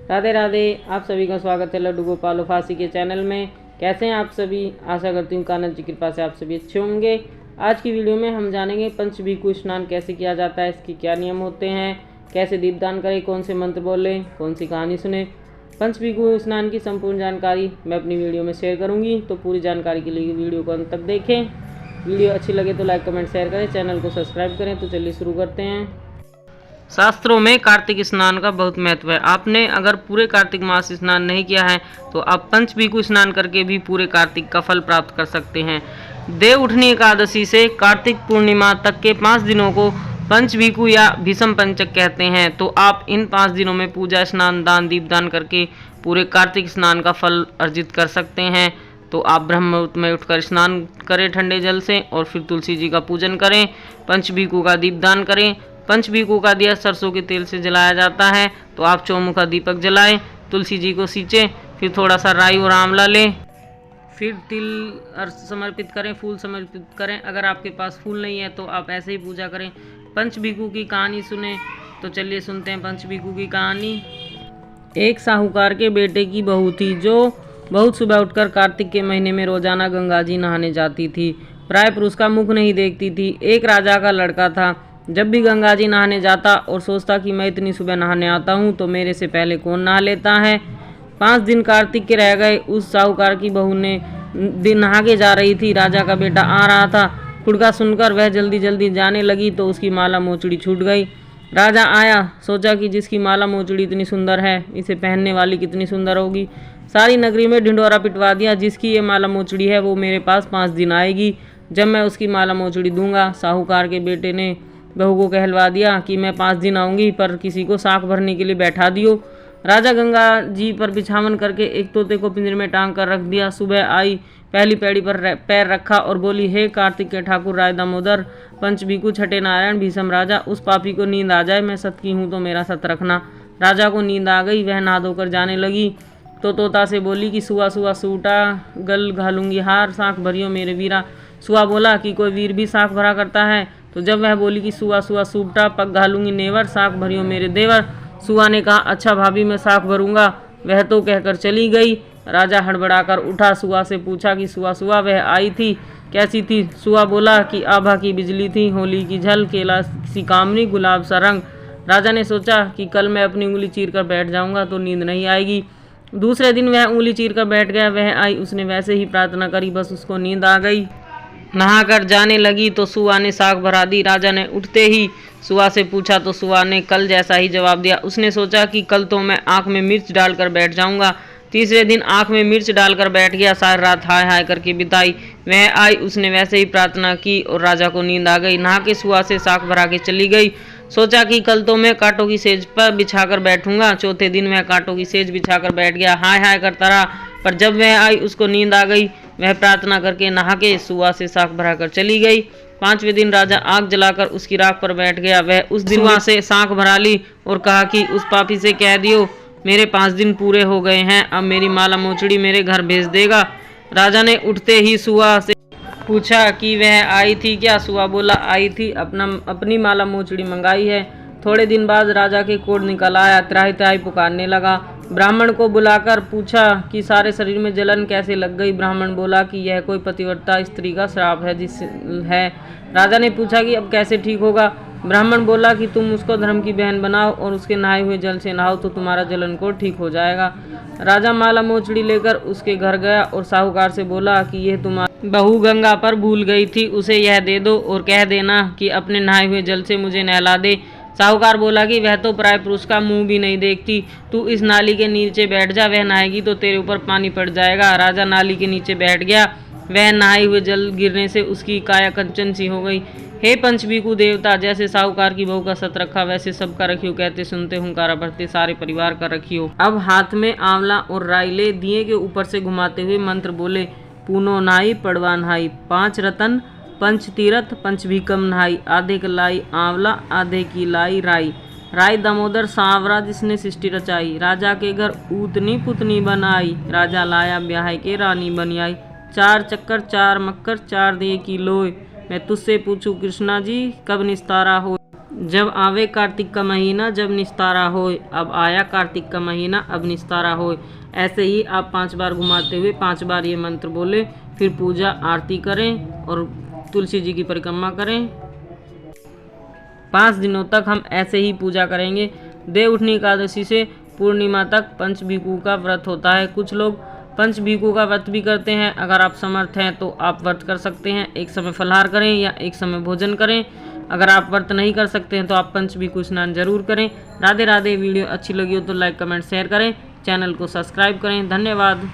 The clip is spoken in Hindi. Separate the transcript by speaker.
Speaker 1: राधे राधे। आप सभी का स्वागत है लड्डू गोपाल फांसी के चैनल में। कैसे हैं आप सभी? आशा करती हूँ कान्हा जी की कृपा से आप सभी अच्छे होंगे। आज की वीडियो में हम जानेंगे पंचभीकु स्नान कैसे किया जाता है, इसके क्या नियम होते हैं, कैसे दीपदान करें, कौन से मंत्र बोलें, कौन सी कहानी सुने। पंचभीकु स्नान की संपूर्ण जानकारी मैं अपनी वीडियो में शेयर करूँगी, तो पूरी जानकारी के लिए वीडियो को अंत तक देखें। वीडियो अच्छी लगे तो लाइक कमेंट शेयर करें, चैनल को सब्सक्राइब करें। तो चलिए शुरू करते हैं। शास्त्रों में कार्तिक स्नान का बहुत महत्व है। आपने अगर पूरे कार्तिक मास स्नान नहीं किया है तो आप पंचभीकु स्नान करके भी पूरे कार्तिक का फल प्राप्त कर सकते हैं। देव उठनी एकादशी से कार्तिक पूर्णिमा तक के 5 दिनों को पंचभीकु या भीषम पंचक कहते हैं। तो आप इन 5 दिनों में पूजा, स्नान, दान, दीपदान करके पूरे कार्तिक स्नान का फल अर्जित कर सकते हैं। तो आप ब्रह्म मुहूर्त में उठकर स्नान करें ठंडे जल से, और फिर तुलसी जी का पूजन करें, पंचभीकु का दीपदान करें। पंचभीकु का दिया सरसों के तेल से जलाया जाता है, तो आप चौमुखा दीपक जलाएं, तुलसी जी को सींचें, फिर थोड़ा सा राई और आंवला लें, फिर तिल समर्पित करें, फूल समर्पित करें। अगर आपके पास फूल नहीं है तो आप ऐसे ही पूजा करें। पंचभीकु की कहानी सुने, तो चलिए सुनते हैं पंचभीकु की कहानी। एक साहूकार के बेटे की बहू थी जो बहुत सुबह उठकर कार्तिक के महीने में रोजाना गंगा जी नहाने जाती थी। प्राय पुरुष का मुख नहीं देखती थी। एक राजा का लड़का था। जब भी गंगा जी नहाने जाता और सोचता कि मैं इतनी सुबह नहाने आता हूँ तो मेरे से पहले कौन नहा लेता है। 5 दिन कार्तिक के रह गए। उस साहूकार की बहू ने दिन नहा के जा रही थी। राजा का बेटा आ रहा था। खुड़का सुनकर वह जल्दी जल्दी जाने लगी तो उसकी माला मोचड़ी छूट गई। राजा आया, सोचा कि जिसकी माला मोचड़ी इतनी सुंदर है, इसे पहनने वाली कितनी सुंदर होगी। सारी नगरी में ढिंढोरा पिटवा दिया, जिसकी ये माला मोचड़ी है वो मेरे पास 5 दिन आएगी, जब मैं उसकी माला मोचड़ी दूंगा। साहूकार के बेटे ने बहू को कहलवा दिया कि मैं 5 दिन आऊँगी, पर किसी को साख भरने के लिए बैठा दियो। राजा गंगा जी पर बिछावन करके एक तोते को पिंजरे में टांग कर रख दिया। सुबह आई, पहली पैड़ी पर पैर रखा और बोली, हे कार्तिक के ठाकुर राय दामोदर, पंचभीकु, छठे नारायण, भीषम राजा, उस पापी को नींद आ जाए, मैं सत की हूँ तो मेरा सत रखना। राजा को नींद आ गई। वह नहा धोकर जाने लगी तो तोता से बोली कि सुआ सुआ सूटा गल घालूंगी हार, साख भरियो मेरे वीरा। सुआ बोला कि कोई वीर भी साख भरा करता है। तो जब वह बोली कि सुआ सुआ सूपटा पग घालूंगी नेवर, साख भरियो मेरे देवर, सुआ ने कहा, अच्छा भाभी मैं साख भरूंगा। वह तो कहकर चली गई। राजा हड़बड़ाकर उठा, सुआ से पूछा कि सुआ सुआ वह आई थी, कैसी थी? सुआ बोला कि आभा की बिजली थी, होली की झल, केला सी कामनी, गुलाब सा रंग। राजा ने सोचा कि कल मैं अपनी उंगली चीर कर बैठ जाऊंगा तो नींद नहीं आएगी। दूसरे दिन वह उंगली चीर कर बैठ गया। वह आई, उसने वैसे ही प्रार्थना करी, बस उसको नींद आ गई। नहाकर जाने लगी तो सुआ ने साख भरा दी। राजा ने उठते ही सुआ से पूछा तो सुआ ने कल जैसा ही जवाब दिया। उसने सोचा कि कल तो मैं आंख में मिर्च डालकर बैठ जाऊंगा। तीसरे दिन आंख में मिर्च डालकर बैठ गया। सारी रात हाय हाय करके बिताई। वह आई, उसने वैसे ही प्रार्थना की और राजा को नींद आ गई। नहा के सुआ से साख भरा के चली गई। सोचा कि कल तो मैं कांटों की सेज पर बिछाकर बैठूंगा। चौथे दिन वह कांटों की सेज बिछाकर बैठ गया, हाय हाय करता रहा, पर जब वह आई उसको नींद आ गई। वह प्रार्थना करके नहा के सुआ से साख भरा कर चली गई। 5वें दिन राजा आग जलाकर उसकी राख पर बैठ गया। वह उस दिन सुआ से साख भरा ली और कहा कि उस पापी से कह दियो मेरे 5 दिन पूरे हो गए हैं, अब मेरी माला मोचड़ी मेरे घर भेज देगा। राजा ने उठते ही सुआ से पूछा कि वह आई थी क्या? सुआ बोला, आई थी, अपनी माला मोचड़ी मंगाई है। थोड़े दिन बाद राजा के कोढ़ निकल आया, त्राही त्राही पुकारने लगा। ब्राह्मण को बुलाकर पूछा कि सारे शरीर में जलन कैसे लग गई? ब्राह्मण बोला कि यह कोई पतिव्रता स्त्री का श्राप है। राजा ने पूछा कि अब कैसे ठीक होगा? ब्राह्मण बोला कि तुम उसको धर्म की बहन बनाओ और उसके नहाए हुए जल से नहाओ तो तुम्हारा जलन कोढ़ ठीक हो जाएगा। राजा माला मोचड़ी लेकर उसके घर गया और साहूकार से बोला कि यह तुम्हारी बहू गंगा पर भूल गई थी, उसे यह दे दो और कह देना कि अपने नहाए हुए जल से मुझे नहला दे। साहूकार बोला कि वह तो प्राय पुरुष का मुंह भी नहीं देखती, तू इस नाली के नीचे बैठ जा, वह नहाएगी तो तेरे ऊपर पानी पड़ जाएगा। राजा नाली के नीचे बैठ गया। वह नहाए हुए जल गिरने से उसकी काया कंचन सी हो गई। हे पंचभीकु देवता, जैसे साहूकार की बहू का सत रखा वैसे सबका रखियो, कहते सुनते हुंकारा भरते सारे परिवार का रखियो। अब हाथ में आंवला और राई ले, दिए के ऊपर से घुमाते हुए मंत्र बोले, पूनो नाई पड़वा नहाई, 5 रतन पंच तीरथ पंचभीकम नहाई, आधे की लाई आंवला आधे की लाई राई, राय दामोदर सांवरा जिसने सृष्टि रचाई। राजा के घर ऊतनी पुतनी बनाई, राजा लाया ब्याह के रानी बनी आई। 4 चक्कर 4 मक्कर 4 दे की लोय, मैं तुझसे पूछूं कृष्णा जी कब निस्तारा हो। जब आवे कार्तिक का महीना जब निस्तारा होए, अब आया कार्तिक का महीना अब निस्तारा होए। ऐसे ही आप 5 बार घुमाते हुए 5 बार ये मंत्र बोले, फिर पूजा आरती करें और तुलसी जी की परिक्रमा करें। 5 दिनों तक हम ऐसे ही पूजा करेंगे। देवउठनी एकादशी से पूर्णिमा तक पंचभीकु का व्रत होता है। कुछ लोग पंचभीकु का व्रत भी करते हैं। अगर आप समर्थ हैं तो आप व्रत कर सकते हैं। एक समय फलाहार करें या एक समय भोजन करें। अगर आप व्रत नहीं कर सकते हैं तो आप पंचभीकु स्नान जरूर करें। राधे राधे। वीडियो अच्छी लगी हो तो लाइक कमेंट शेयर करें। चैनल को सब्सक्राइब करें। धन्यवाद।